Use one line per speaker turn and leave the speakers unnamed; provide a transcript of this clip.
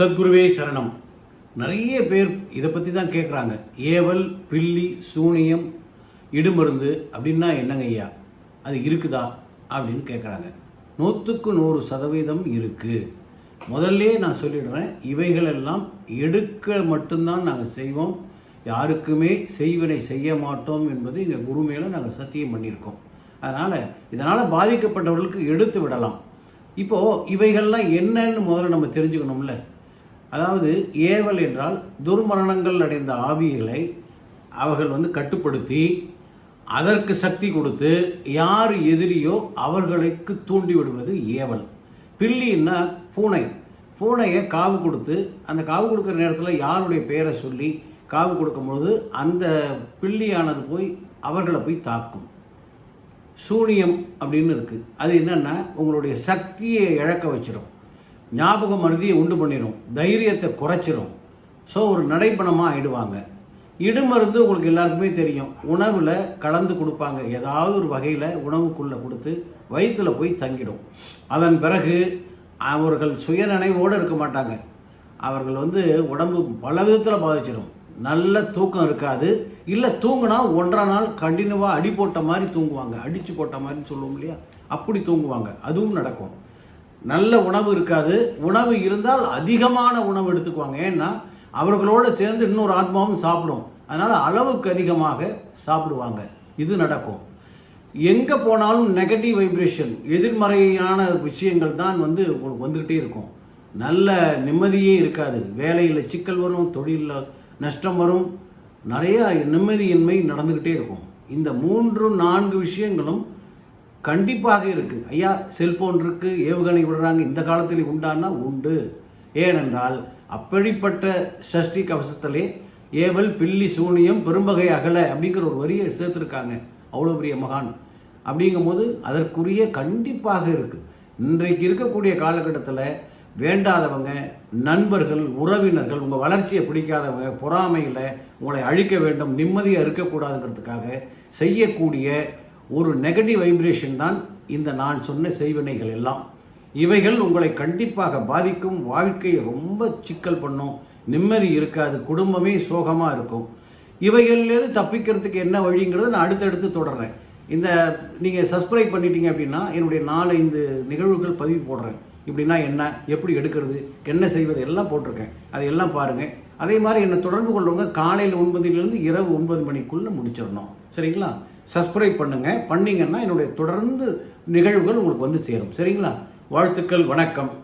சத்குருவே சரணம். நிறைய பேர் இதை பற்றி தான் கேட்குறாங்க. ஏவல், பில்லி, சூனியம், இடுமருந்து அப்படின்னா என்னங்க ஐயா, அது இருக்குதா அப்படின்னு கேட்குறாங்க. 100க்கு 100% இருக்குது. முதல்ல நான் சொல்லிடுறேன், இவைகளெல்லாம் எடுக்க மட்டும்தான் நாங்கள் செய்வோம், யாருக்குமே செய்வினை செய்ய மாட்டோம் என்பது எங்கள் குரு மேலே நாங்கள் சத்தியம் பண்ணியிருக்கோம். இதனால் பாதிக்கப்பட்டவர்களுக்கு எடுத்து விடலாம். இப்போது இவைகள்லாம் என்னன்னு முதல்ல நம்ம தெரிஞ்சுக்கணும்ல. அதாவது ஏவல் என்றால் துர்மரணங்கள் அடைந்த ஆவிகளை அவர்கள் கட்டுப்படுத்தி அதற்கு சக்தி கொடுத்து யார் எதிரியோ அவர்களுக்கு தூண்டி விடுவது ஏவல். பில்லின்னா பூனையை காவு கொடுத்து அந்த காவு கொடுக்குற நேரத்தில் யாருடைய பெயரை சொல்லி காவு கொடுக்கும்போது அந்த பில்லியானது போய் அவர்களை போய் தாக்கும். சூனியம் அப்படின்னு இருக்குது. அது என்னென்னா உங்களுடைய சக்தியை இழக்க வச்சிடும், ஞாபக மருதியை உண்டு பண்ணிடும், தைரியத்தை குறைச்சிரும். ஸோ ஒரு நடைப்பணமாக ஆகிடுவாங்க. இடுமருந்து உங்களுக்கு எல்லாருக்குமே தெரியும், உணவில் கலந்து கொடுப்பாங்க. ஏதாவது ஒரு வகையில் உணவுக்குள்ளே கொடுத்து வயிற்றில் போய் தங்கிடும். அதன் பிறகு அவர்கள் சுயநினைவோடு இருக்க மாட்டாங்க. அவர்கள் உடம்பு பல விதத்தில் பாதிச்சிடும். நல்ல தூக்கம் இருக்காது. இல்லை தூங்கினா 1.5 நாள் கண்டினியூவாக அடி போட்ட மாதிரி தூங்குவாங்க. அடித்து போட்ட மாதிரி சொல்லுவோம் இல்லையா, அப்படி தூங்குவாங்க. அதுவும் நடக்கும். நல்ல உணவு இருக்காது. உணவு இருந்தால் அதிகமான உணவு எடுத்துக்குவாங்க. ஏன்னா அவர்களோடு சேர்ந்து இன்னொரு ஆத்மாவும் சாப்பிடும். அதனால் அளவுக்கு அதிகமாக சாப்பிடுவாங்க. இது நடக்கும். எங்கே போனாலும் நெகட்டிவ் வைப்ரேஷன், எதிர்மறையான விஷயங்கள் தான் உங்களுக்கு வந்துக்கிட்டே இருக்கும். நல்ல நிம்மதியே இருக்காது. வேலையில் சிக்கல் வரும், தொழிலில் நஷ்டம் வரும், நிறையா நிம்மதியின்மை நடந்துக்கிட்டே இருக்கும். இந்த 3-4 விஷயங்களும் கண்டிப்பாக இருக்குது. ஐயா செல்ஃபோன் இருக்குது, ஏவுகணை விடுறாங்க, இந்த காலத்தில் உண்டானா உண்டு. ஏனென்றால் அப்படிப்பட்ட சஷ்டி கவசத்திலே ஏவல், பில்லி, சூனியம், பெரும்பகை அகல அப்படிங்கிற ஒரு வரியை சேர்த்துருக்காங்க. அவ்வளோ பெரிய மகான். அப்படிங்கும்போது அதற்குரிய கண்டிப்பாக இருக்குது. இன்றைக்கு இருக்கக்கூடிய காலகட்டத்தில் வேண்டாதவங்க, நண்பர்கள், உறவினர்கள், உங்கள் வளர்ச்சியை பிடிக்காதவங்க, பொறாமையில் உங்களை அழிக்க வேண்டும், நிம்மதியாக இருக்கக்கூடாதுங்கிறதுக்காக செய்யக்கூடிய ஒரு நெகட்டிவ் வைப்ரேஷன் தான் இந்த நான் சொன்ன செய்வினைகள் எல்லாம். இவைகள் உங்களை கண்டிப்பாக பாதிக்கும். வாழ்க்கையை ரொம்ப சிக்கல் பண்ணும், நிம்மதி இருக்காது, குடும்பமே சோகமாக இருக்கும். இவைகள்லேருந்து தப்பிக்கிறதுக்கு என்ன வழிங்கிறத நான் அடுத்தடுத்து தொடர்றேன். நீங்கள் சப்ஸ்கிரைப் பண்ணிட்டீங்க அப்படின்னா என்னுடைய 4-5 நிகழ்வுகள் பதிவு போடுறேன். இப்படின்னா என்ன, எப்படி எடுக்கிறது, என்ன செய்வது எல்லாம் போட்டிருக்கேன். அதையெல்லாம் பாருங்கள். அதே மாதிரி என்னை தொடர்பு கொள்றவங்க காலையில் 9 இரவு 9 மணிக்குள்ளே முடிச்சிடணும். சரிங்களா? சப்ஸ்கிரைப் பண்ணுங்கள். பண்ணிங்கன்னா என்னுடைய தொடர்ந்து நிகழ்வுகள் உங்களுக்கு சேரும். சரிங்களா? வாழ்த்துக்கள். வணக்கம்.